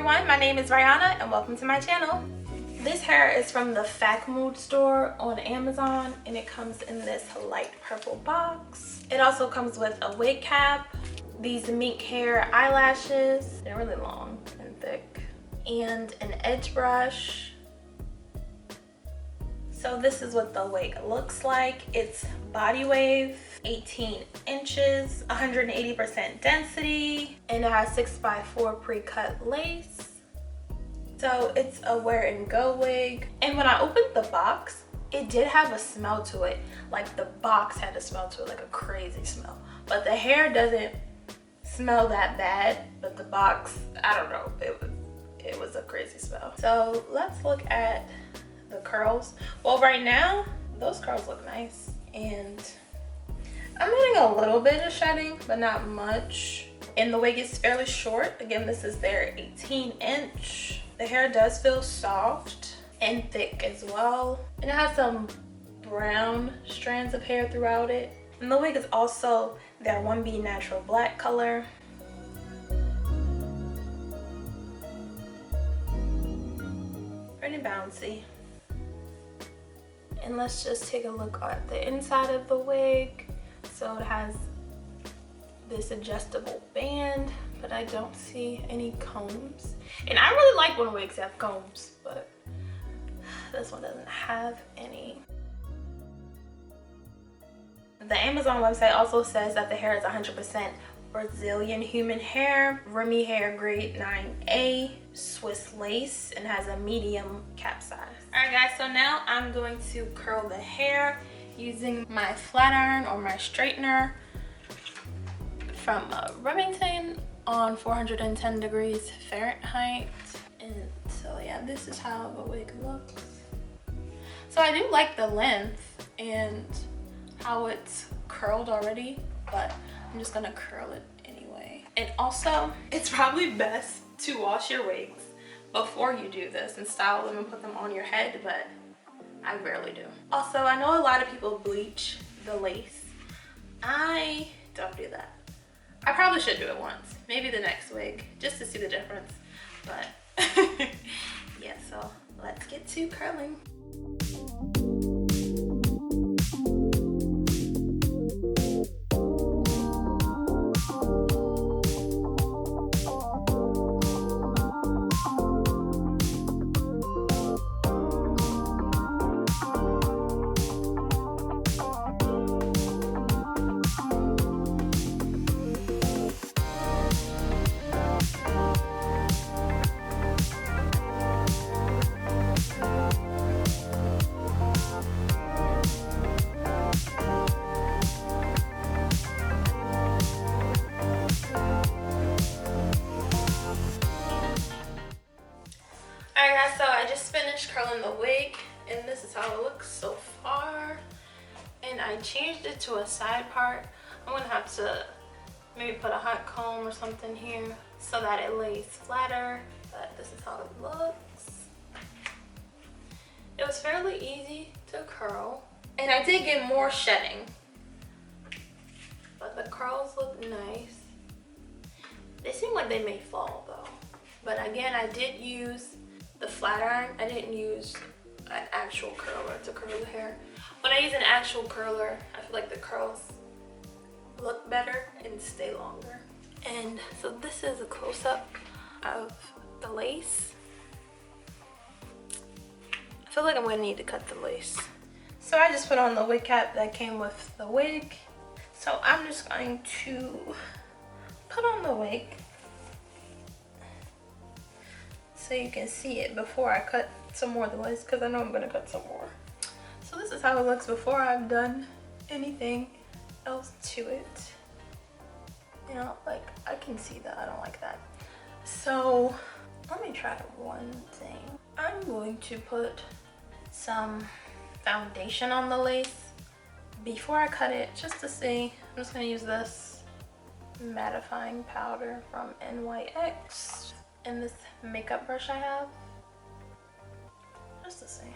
everyone, my name is Rihanna and welcome to my channel. This hair is from the Facmood store on Amazon and it comes in this light purple box. It also comes with a wig cap, these mink hair eyelashes, they're really long and thick, and an edge brush. So this is what the wig looks like. It's Bodywave, 18 inches, 180% density, and it has 6x4 pre-cut lace. So it's a wear and go wig. And when I opened the box, it did have a smell to it. Like the box had a smell to it, like a crazy smell. But the hair doesn't smell that bad, but the box, I don't know, it was a crazy smell. So let's look at the curls. Well, right now those curls look nice, and I'm getting a little bit of shedding but not much, and the wig is fairly short. Again, this is their 18-inch. The hair does feel soft and thick as well, and it has some brown strands of hair throughout it, and the wig is also their 1B natural black color. Pretty bouncy. And let's just take a look at the inside of the wig. So it has this adjustable band, but I don't see any combs. And I really like when wigs have combs, but this one doesn't have any. The Amazon website also says that the hair is 100% Brazilian human hair, Remy hair grade 9A, Swiss lace, and has a medium cap size. Alright guys, so now I'm going to curl the hair using my flat iron or my straightener from Remington on 410 degrees Fahrenheit. And so yeah, this is how the wig looks. So I do like the length and how it's curled already, but I'm just gonna curl it anyway. And also, it's probably best to wash your wigs before you do this and style them and put them on your head, but I rarely do. Also, I know a lot of people bleach the lace. I don't do that. I probably should do it once, maybe the next wig, just to see the difference. But yeah, so let's get to curling. Alright guys, so I just finished curling the wig and this is how it looks so far. And I changed it to a side part. I'm gonna have to maybe put a hot comb or something here so that it lays flatter, but this is how it looks. It was fairly easy to curl, and I did get more shedding, but the curls look nice. They seem like they may fall though, but again, I did use the flat iron. I didn't use an actual curler to curl the hair. When I use an actual curler, I feel like the curls look better and stay longer. And so this is a close-up of the lace. I feel like I'm gonna need to cut the lace. So I just put on the wig cap that came with the wig. So I'm just going to put on the wig so you can see it before I cut some more of the lace, because I know I'm gonna cut some more. So this is how it looks before I've done anything else to it. You know, like, I can see that I don't like that. So let me try one thing. I'm going to put some foundation on the lace before I cut it, just to see. I'm just gonna use this mattifying powder from NYX and this makeup brush I have, just to see.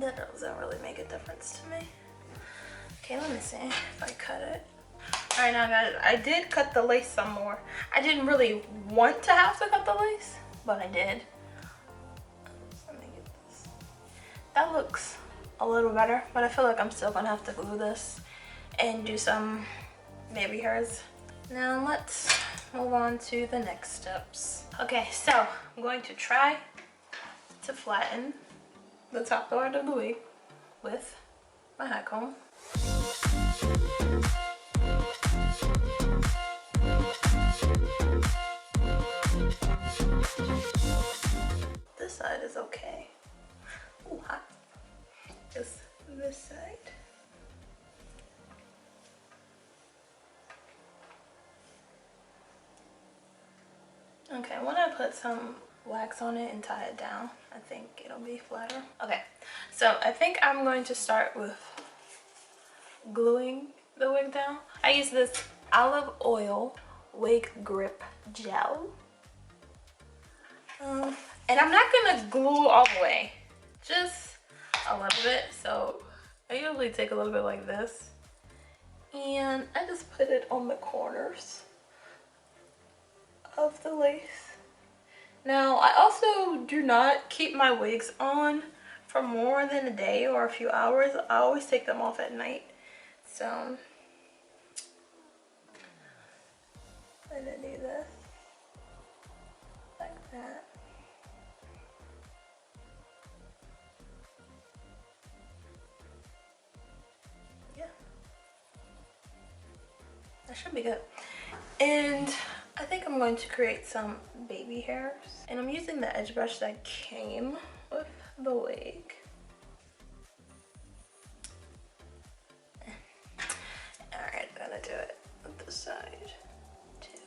That doesn't really make a difference to me. Okay, let me see if I cut it. All right, now guys, I did cut the lace some more. I didn't really want to have to cut the lace, but I did. Let me get this. That looks a little better, but I feel like I'm still gonna have to glue this and do some baby hairs. Now let's move on to the next steps. Okay, so I'm going to try to flatten the top part of the wig with my hot comb. This side is okay. Ooh, hot. Just this side. Okay, when I put some wax on it and tie it down, I think it'll be flatter. Okay, so I think I'm going to start with gluing the wig down. I use this olive oil wig grip gel. And I'm not gonna glue all the way, just a little bit. So I usually take a little bit like this and I just put it on the corners of the lace. Now I also do not keep my wigs on for more than a day or a few hours. I always take them off at night. So I'm gonna do this like that. Yeah, that should be good. And I think I'm going to create some baby hairs, and I'm using the edge brush that came with the wig. Alright, I'm gonna do it with this side too.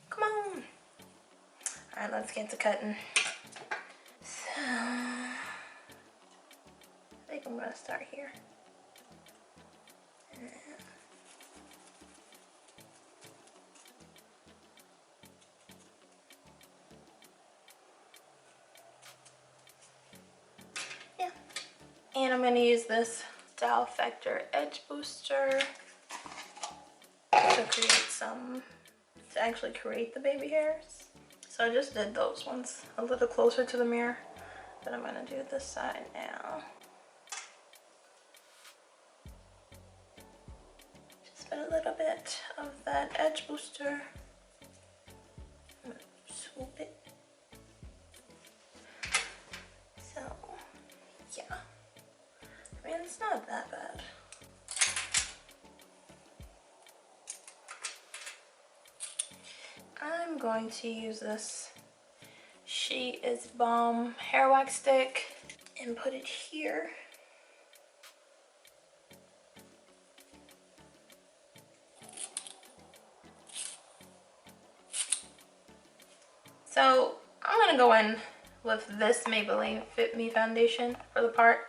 Come on! Alright, let's get to cutting. So, I think I'm gonna start here. And I'm going to use this Style Factor Edge Booster to actually create the baby hairs. So I just did those ones a little closer to the mirror, but I'm going to do this side now. Just put a little bit of that Edge Booster. I'm going to swoop it. So, yeah. I mean, it's not that bad. I'm going to use this She Is Bomb hair wax stick and put it here. So I'm gonna go in with this Maybelline Fit Me foundation for the part,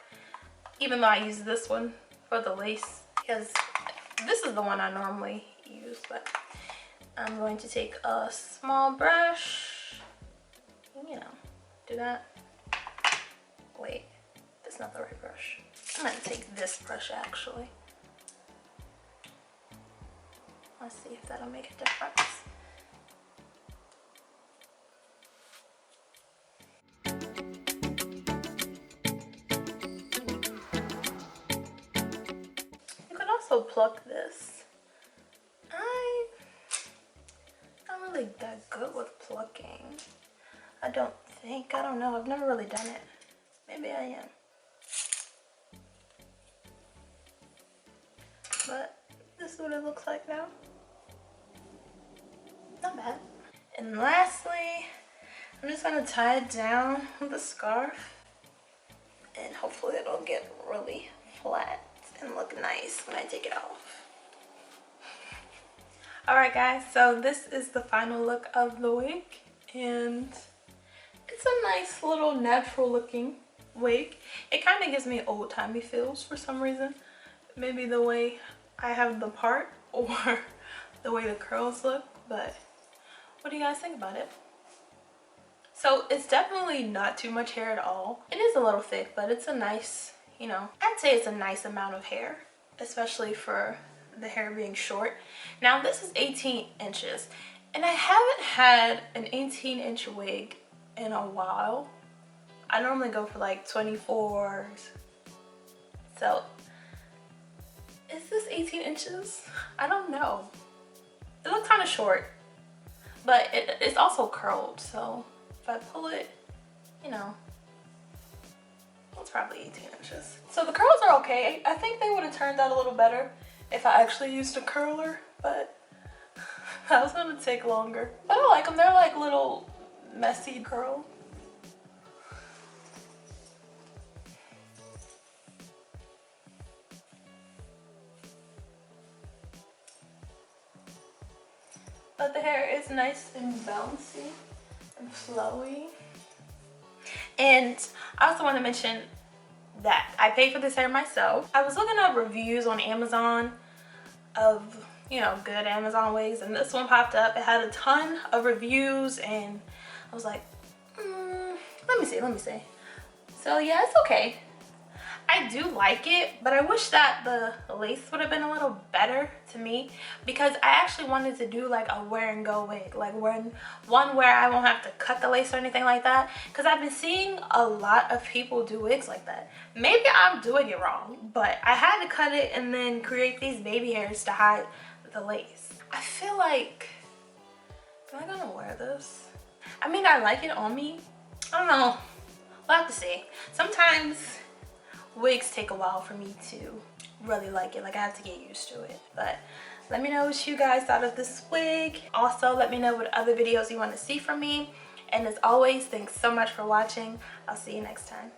even though I use this one for the lace, because this is the one I normally use. But I'm going to take a small brush, you know, do that. Wait, that's not the right brush. I'm gonna take this brush actually. Let's see if that'll make a difference. Also pluck this. I'm not really that good with plucking. I don't think. I don't know. I've never really done it. Maybe I am. But this is what it looks like now. Not bad. And lastly, I'm just gonna tie it down with a scarf, and hopefully it'll get really flat and look nice when I take it off. Alright guys, so this is the final look of the wig, and it's a nice little natural looking wig. It kind of gives me old-timey feels for some reason. Maybe the way I have the part or the way the curls look, but what do you guys think about it? So it's definitely not too much hair at all. It is a little thick, but it's a nice, you know, I'd say it's a nice amount of hair, especially for the hair being short. Now this is 18 inches, and I haven't had an 18-inch wig in a while. I normally go for like 24s. So is this 18 inches? I don't know. It looks kind of short, but it's also curled, so if I pull it, you know, it's probably 18 inches. So the curls are okay. I think they would have turned out a little better if I actually used a curler, but that was gonna take longer. But I like them. They're like little messy curls. But the hair is nice and bouncy and flowy. And I also want to mention that I paid for this hair myself. I was looking up reviews on Amazon of, you know, good Amazon wigs, and this one popped up. It had a ton of reviews, and I was like, let me see. So yeah, it's okay. I do like it, but I wish that the lace would have been a little better to me, because I actually wanted to do like a wear and go wig, like one where I won't have to cut the lace or anything like that, because I've been seeing a lot of people do wigs like that. Maybe I'm doing it wrong, but I had to cut it and then create these baby hairs to hide the lace. I feel like, am I gonna wear this? I mean, I like it on me. I don't know, we'll have to see. Sometimes wigs take a while for me to really like it. Like, I have to get used to it. But let me know what you guys thought of this wig. Also, let me know what other videos you want to see from me. And as always, thanks so much for watching. I'll see you next time.